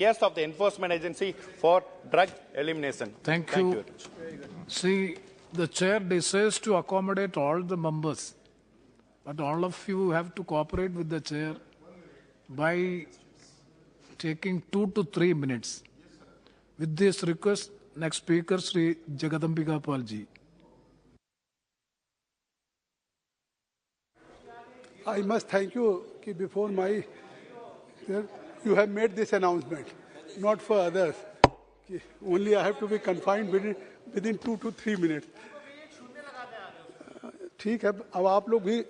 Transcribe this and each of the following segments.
Yes, of the enforcement agency for drug elimination. Thank you. See, the chair decides to accommodate all the members, but all of you have to cooperate with the chair by taking 2 to 3 minutes. With this request, next speaker, Sri Jagadambika Palji. I must thank you कि before my you have made this announcement, not for others. Only I have to be confined within 2 to 3 minutes. ठीक है, अब आप लोग भी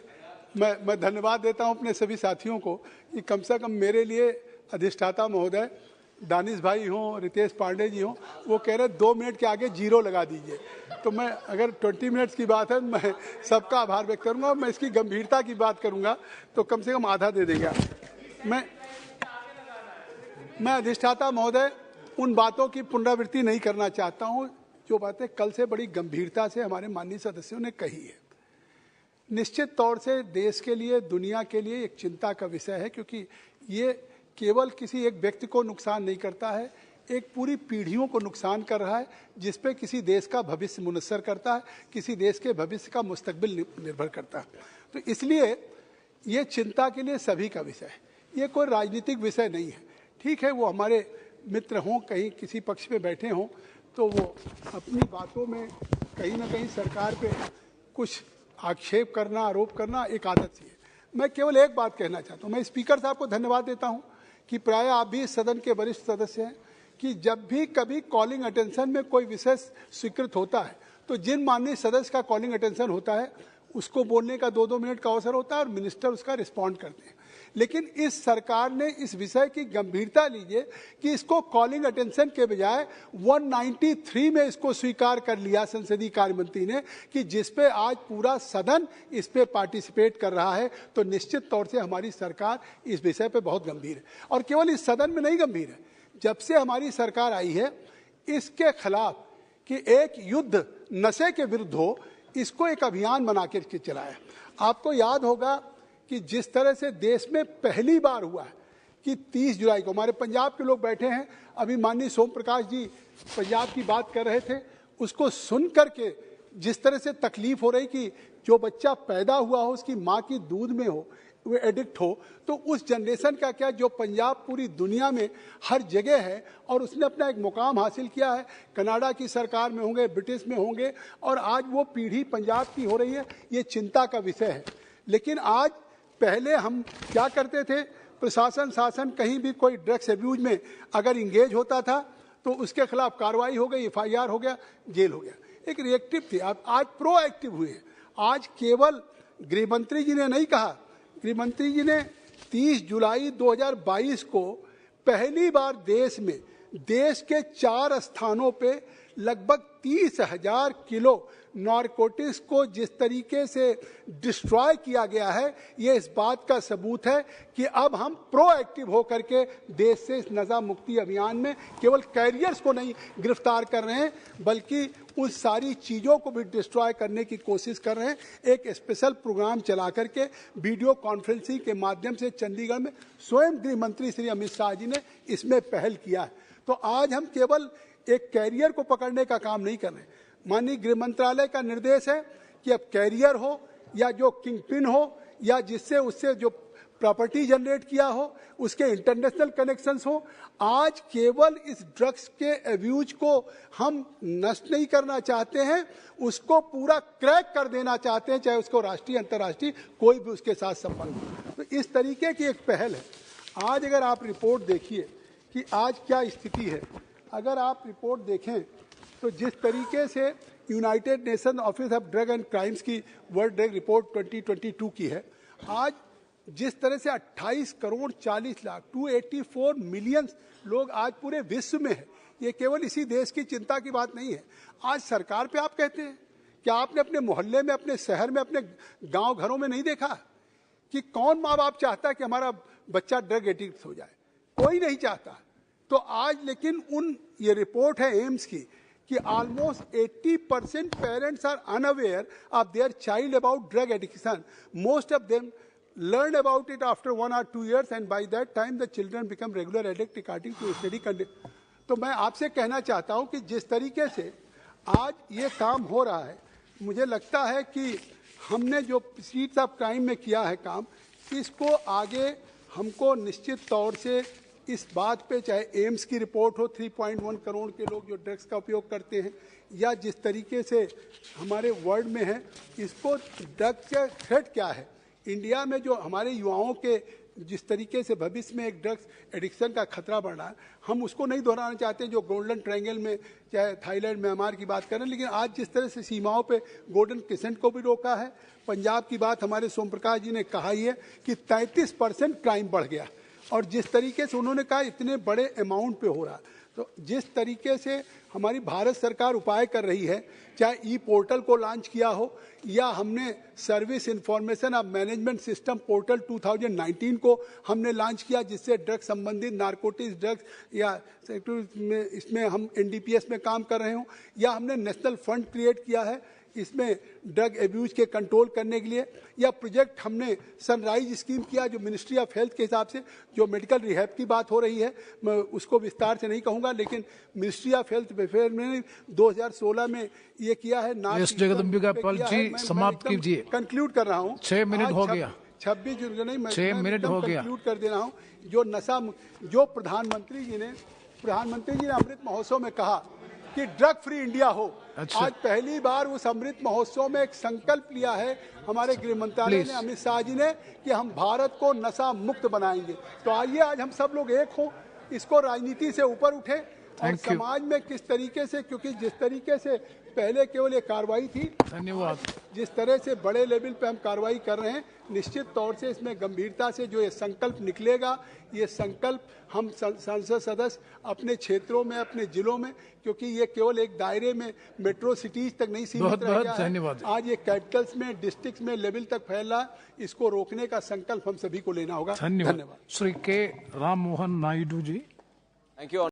मैं धन्यवाद देता हूं अपने सभी साथियों को कि कम से कम मेरे लिए अधिष्ठाता महोदय दानिश भाई हों, रितेश पांडे जी हों, वो कह रहे 2 मिनट के आगे 0 लगा दीजिए। तो मैं अगर 20 मिनट्स की बात है, मैं सबका आभार व्यक्त करूंगा। मैं इसकी गंभीरता की बात करूंगा तो कम से कम आधा दे देगा। मैं अधिष्ठाता महोदय उन बातों की पुनरावृत्ति नहीं करना चाहता हूं जो बातें कल से बड़ी गंभीरता से हमारे माननीय सदस्यों ने कही है। निश्चित तौर से देश के लिए, दुनिया के लिए एक चिंता का विषय है, क्योंकि ये केवल किसी एक व्यक्ति को नुकसान नहीं करता है, एक पूरी पीढ़ियों को नुकसान कर रहा है, जिस पे किसी देश का भविष्य मुनस्सर करता है, किसी देश के भविष्य का मुस्तकबिल निर्भर करता है। तो इसलिए ये चिंता के लिए सभी का विषय है, ये कोई राजनीतिक विषय नहीं है। ठीक है, वो हमारे मित्र हों, कहीं किसी पक्ष पे बैठे हों, तो वो अपनी बातों में कहीं ना कहीं सरकार पे कुछ आक्षेप करना, आरोप करना एक आदत सी है। मैं केवल एक बात कहना चाहता हूँ। मैं स्पीकर साहब को धन्यवाद देता हूँ कि प्राय आप भी इस सदन के वरिष्ठ सदस्य हैं कि जब भी कभी कॉलिंग अटेंशन में कोई विषय स्वीकृत होता है तो जिन माननीय सदस्य का कॉलिंग अटेंशन होता है उसको बोलने का 2-2 मिनट का अवसर होता है और मिनिस्टर उसका रिस्पॉन्ड करते हैं। लेकिन इस सरकार ने इस विषय की गंभीरता लीजिए कि इसको कॉलिंग अटेंशन के बजाय 193 में इसको स्वीकार कर लिया संसदीय कार्य मंत्री ने, कि जिस पे आज पूरा सदन इस पे पार्टिसिपेट कर रहा है। तो निश्चित तौर से हमारी सरकार इस विषय पे बहुत गंभीर है, और केवल इस सदन में नहीं गंभीर है, जब से हमारी सरकार आई है इसके खिलाफ कि एक युद्ध नशे के विरुद्ध हो, इसको एक अभियान बना के चलाया। आपको याद होगा कि जिस तरह से देश में पहली बार हुआ है कि 30 जुलाई को, हमारे पंजाब के लोग बैठे हैं, अभी माननीय सोम प्रकाश जी पंजाब की बात कर रहे थे, उसको सुन करके जिस तरह से तकलीफ हो रही कि जो बच्चा पैदा हुआ हो उसकी माँ की दूध में हो, वो एडिक्ट हो, तो उस जनरेशन का क्या, जो पंजाब पूरी दुनिया में हर जगह है और उसने अपना एक मुकाम हासिल किया है, कनाडा की सरकार में होंगे, ब्रिटिश में होंगे, और आज वो पीढ़ी पंजाब की हो रही है, ये चिंता का विषय है। लेकिन आज पहले हम क्या करते थे, प्रशासन शासन कहीं भी कोई ड्रग्स अब्यूज में अगर इंगेज होता था तो उसके खिलाफ कार्रवाई हो गई, FIR हो गया, जेल हो गया, एक रिएक्टिव थी। आज प्रोएक्टिव हुए हैं। आज केवल गृह मंत्री जी ने नहीं कहा, गृह मंत्री जी ने 30 जुलाई 2022 को पहली बार देश में, देश के 4 स्थानों पे लगभग 30,000 किलो नारकोटिक्स को जिस तरीके से डिस्ट्रॉय किया गया है, ये इस बात का सबूत है कि अब हम प्रोएक्टिव होकर के देश से इस नशा मुक्ति अभियान में केवल कैरियर्स को नहीं गिरफ्तार कर रहे हैं, बल्कि उन सारी चीज़ों को भी डिस्ट्रॉय करने की कोशिश कर रहे हैं। एक स्पेशल प्रोग्राम चला करके वीडियो कॉन्फ्रेंसिंग के माध्यम से चंडीगढ़ में स्वयं गृह मंत्री श्री अमित शाह जी ने इसमें पहल किया है। तो आज हम केवल एक कैरियर को पकड़ने का काम नहीं कर रहे। माननीय गृह मंत्रालय का निर्देश है कि अब कैरियर हो या जो किंग पिन हो या जिससे उससे जो प्रॉपर्टी जनरेट किया हो, उसके इंटरनेशनल कनेक्शंस हो, आज केवल इस ड्रग्स के अब्यूज को हम नष्ट नहीं करना चाहते हैं, उसको पूरा क्रैक कर देना चाहते हैं, चाहे उसको राष्ट्रीय अंतर्राष्ट्रीय कोई भी उसके साथ संबंध हो। तो इस तरीके की एक पहल है। आज अगर आप रिपोर्ट देखिए कि आज क्या स्थिति है, अगर आप रिपोर्ट देखें तो जिस तरीके से United nation office of drug and crimes की वर्ल्ड ड्रग रिपोर्ट 2022 की है, आज जिस तरह से 28 करोड़ 40 लाख 284 मिलियन लोग आज पूरे विश्व में है। ये केवल इसी देश की चिंता की बात नहीं है। आज सरकार पे आप कहते हैं, क्या आपने अपने मोहल्ले में, अपने शहर में, अपने गांव घरों में नहीं देखा कि कौन माँ बाप चाहता है कि हमारा बच्चा ड्रग एडिक्ट हो जाए? कोई नहीं चाहता। तो आज लेकिन ये रिपोर्ट है एम्स की कि almost 80% parents are unaware of their child about drug addiction. Most of them learn about it after 1 or 2 years, and by that time the children become regular addict according to study condition. तो मैं आपसे कहना चाहता हूं कि जिस तरीके से आज ये काम हो रहा है, मुझे लगता है कि हमने जो स्ट्रीट्स ऑफ क्राइम में किया है काम, इसको आगे हमको निश्चित तौर से इस बात पे, चाहे एम्स की रिपोर्ट हो 3.1 करोड़ के लोग जो ड्रग्स का उपयोग करते हैं, या जिस तरीके से हमारे वर्ल्ड में है, इसको ड्रग्स का थ्रेट क्या है इंडिया में, जो हमारे युवाओं के जिस तरीके से भविष्य में एक ड्रग्स एडिक्शन का खतरा बढ़ रहा है, हम उसको नहीं दोहराना चाहते। जो गोल्डन ट्रायंगल में, चाहे थाईलैंड म्यांमार की बात करें, लेकिन आज जिस तरह से सीमाओं पे गोल्डन क्रिसेंट को भी रोका है, पंजाब की बात हमारे सोम प्रकाश जी ने कहा ही है कि 33% क्राइम बढ़ गया, और जिस तरीके से उन्होंने कहा इतने बड़े अमाउंट पे हो रहा है, तो जिस तरीके से हमारी भारत सरकार उपाय कर रही है, चाहे ई पोर्टल को लॉन्च किया हो, या हमने service information of management system portal 2019 को हमने लॉन्च किया, जिससे ड्रग्स संबंधित नारकोटिक्स ड्रग्स या में इसमें हम NDPS में काम कर रहे हों, या हमने नेशनल फंड क्रिएट किया है इसमें ड्रग एब्यूज के कंट्रोल करने के लिए, या प्रोजेक्ट हमने सनराइज स्कीम किया जो मिनिस्ट्री ऑफ हेल्थ के हिसाब से, जो मेडिकल रिहैब की बात हो रही है, मैं उसको विस्तार से नहीं कहूँगा, लेकिन मिनिस्ट्री ऑफ हेल्थ वेलफेयर ने 2016 में ये किया है। जगदम्बिका पाल जी, समाप्त कीजिए। कंक्लूड कर रहा हूँ, 6 मिनट हो गया। 26 जून नहीं, मैं 6 मिनट हो गया, कंक्लूड कर दे रहा हूँ। जो प्रधानमंत्री जी ने अमृत महोत्सव में कहा कि ड्रग फ्री इंडिया हो, अच्छा। आज पहली बार उस अमृत महोत्सव में एक संकल्प लिया है हमारे गृह मंत्रालय ने, अमित शाह जी ने, कि हम भारत को नशा मुक्त बनाएंगे। तो आइए आज हम सब लोग एक हों, इसको राजनीति से ऊपर उठे, और समाज में किस तरीके से, क्योंकि जिस तरीके से पहले केवल ये कार्रवाई थी, धन्यवाद, जिस तरह से बड़े लेवल पे हम कार्रवाई कर रहे हैं, निश्चित तौर से इसमें गंभीरता से जो ये संकल्प निकलेगा, ये संकल्प हम संसद सदस्य अपने क्षेत्रों में, अपने जिलों में, क्योंकि ये केवल एक दायरे में मेट्रो सिटीज तक नहीं सीमित रह गया है, आज ये कैपिटल्स में, डिस्ट्रिक्ट्स में लेवल तक फैला, इसको रोकने का संकल्प हम सभी को लेना होगा। धन्यवाद। Shri K Ram Mohan Naidu ji. Thank you.